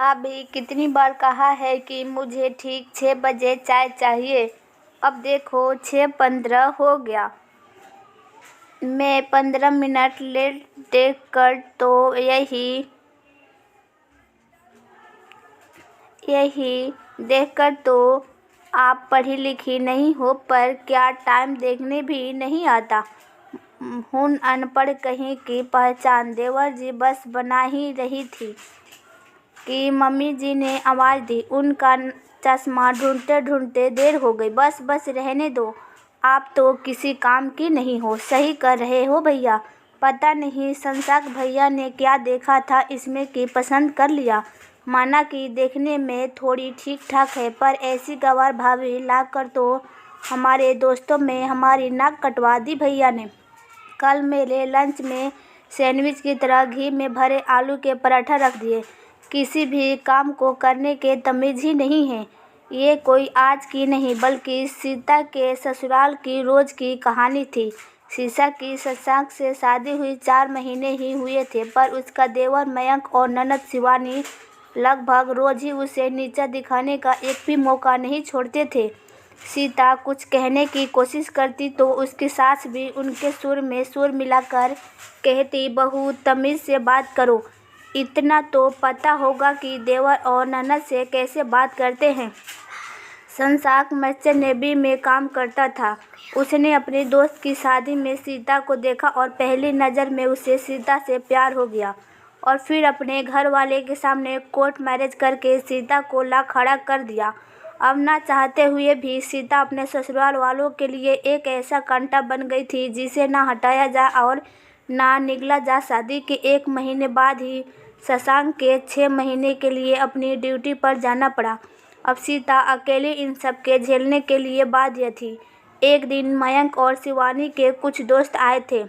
अभी कितनी बार कहा है कि मुझे ठीक 6 बजे चाय चाहिए। अब देखो 6:15 हो गया। मैं 15 मिनट लेट देखकर तो यही देखकर तो आप पढ़ी लिखी नहीं हो, पर क्या टाइम देखने भी नहीं आता। हूँ अनपढ़ कहीं की पहचान। देवर जी बस बना ही रही थी कि मम्मी जी ने आवाज़ दी। उनका चश्मा ढूंढते ढूंढते देर हो गई। बस बस रहने दो, आप तो किसी काम की नहीं हो। सही कर रहे हो भैया। पता नहीं शशांक भैया ने क्या देखा था इसमें कि पसंद कर लिया। माना कि देखने में थोड़ी ठीक ठाक है, पर ऐसी गंवार भाभी लाकर तो हमारे दोस्तों में हमारी नाक कटवा दी भैया ने। कल मेरे लंच में सैंडविच की तरह घी में भरे आलू के पराठा रख दिए। किसी भी काम को करने के तमीज़ ही नहीं है। ये कोई आज की नहीं बल्कि सीता के ससुराल की रोज़ की कहानी थी। सीता की शशांक से शादी हुई 4 महीने ही हुए थे, पर उसका देवर मयंक और ननद शिवानी लगभग रोज़ ही उसे नीचा दिखाने का एक भी मौका नहीं छोड़ते थे। सीता कुछ कहने की कोशिश करती तो उसकी सास भी उनके सुर में सुर मिलाकर कहती, बहू तमीज़ से बात करो। इतना तो पता होगा कि देवर और ननद से कैसे बात करते हैं। शशांक मर्चेंट नेवी में काम करता था। उसने अपने दोस्त की शादी में सीता को देखा और पहली नज़र में उसे सीता से प्यार हो गया, और फिर अपने घर वाले के सामने कोर्ट मैरिज करके सीता को ला खड़ा कर दिया। अब ना चाहते हुए भी सीता अपने ससुराल वालों के लिए एक ऐसा कांटा बन गई थी जिसे ना हटाया जा और ना निगला जा। शादी के 1 महीने बाद ही शशांक के 6 महीने के लिए अपनी ड्यूटी पर जाना पड़ा। अब सीता अकेले इन सब के झेलने के लिए बाध्य थी। एक दिन मयंक और शिवानी के कुछ दोस्त आए थे।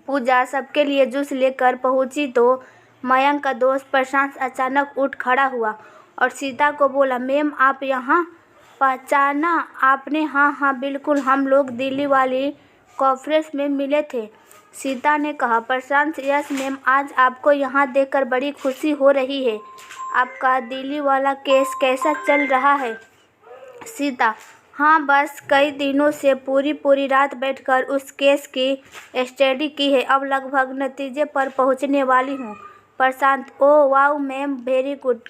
पूजा सबके लिए जूस लेकर पहुंची तो मयंक का दोस्त प्रशांत अचानक उठ खड़ा हुआ और सीता को बोला, मैम आप यहाँ? पहचाना आपने? हाँ हाँ बिल्कुल, हम लोग दिल्ली वाली कॉन्फ्रेंस में मिले थे। सीता ने कहा। प्रशांत, यस मैम, आज आपको यहाँ देखकर बड़ी खुशी हो रही है। आपका दिल्ली वाला केस कैसा चल रहा है? सीता, हाँ बस कई दिनों से पूरी रात बैठकर उस केस की स्टडी की है। अब लगभग नतीजे पर पहुँचने वाली हूँ। प्रशांत, ओह वाह मैम, वेरी गुड।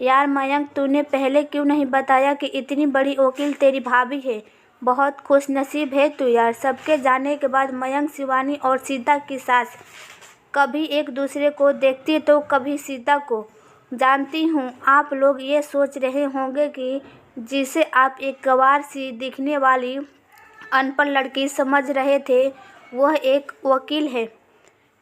यार मयंक, तूने पहले क्यों नहीं बताया कि इतनी बड़ी वकील तेरी भाभी है? बहुत खुशनसीब है तू यार। सबके जाने के बाद मयंक, शिवानी और सीता की सास कभी एक दूसरे को देखती तो कभी सीता को। जानती हूँ आप लोग ये सोच रहे होंगे कि जिसे आप एक गंवार सी दिखने वाली अनपढ़ लड़की समझ रहे थे वह एक वकील है,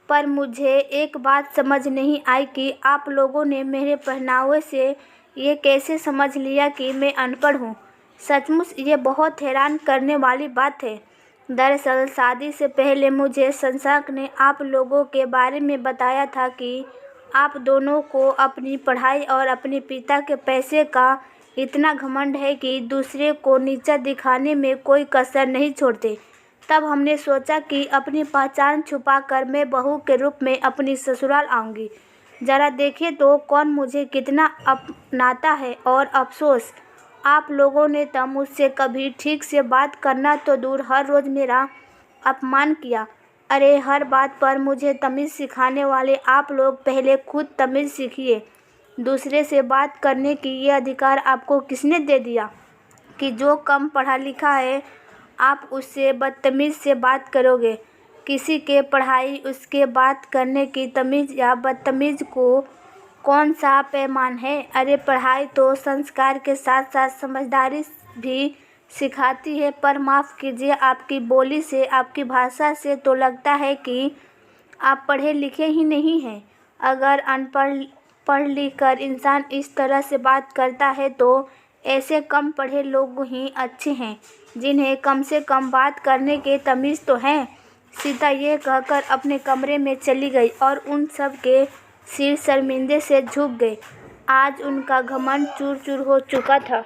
पर मुझे एक बात समझ नहीं आई कि आप लोगों ने मेरे पहनावे से ये कैसे समझ लिया कि मैं अनपढ़ हूँ। सचमुच ये बहुत हैरान करने वाली बात है। दरअसल शादी से पहले मुझे शशांक ने आप लोगों के बारे में बताया था कि आप दोनों को अपनी पढ़ाई और अपने पिता के पैसे का इतना घमंड है कि दूसरे को नीचा दिखाने में कोई कसर नहीं छोड़ते। तब हमने सोचा कि अपनी पहचान छुपाकर मैं बहू के रूप में अपनी ससुराल आऊँगी। ज़रा देखें तो कौन मुझे कितना अपनाता है। और अफसोस, आप लोगों ने तब मुझसे कभी ठीक से बात करना तो दूर, हर रोज़ मेरा अपमान किया। अरे हर बात पर मुझे तमीज़ सिखाने वाले आप लोग पहले खुद तमीज़ सीखिए। दूसरे से बात करने की ये अधिकार आपको किसने दे दिया कि जो कम पढ़ा लिखा है आप उससे बदतमीज़ से बात करोगे? किसी के पढ़ाई, उसके बात करने की तमीज़ या बदतमीज़ को कौन सा पैमान है? अरे पढ़ाई तो संस्कार के साथ साथ समझदारी भी सिखाती है। पर माफ़ कीजिए, आपकी बोली से, आपकी भाषा से तो लगता है कि आप पढ़े लिखे ही नहीं हैं। अगर अनपढ़ पढ़ लिख कर इंसान इस तरह से बात करता है तो ऐसे कम पढ़े लोग ही अच्छे हैं, जिन्हें कम से कम बात करने के तमीज़ तो है। सीता ये कहकर अपने कमरे में चली गई और उन सब के सिर शर्मिंदे से झुक गए। आज उनका घमंड चूर चूर हो चुका था।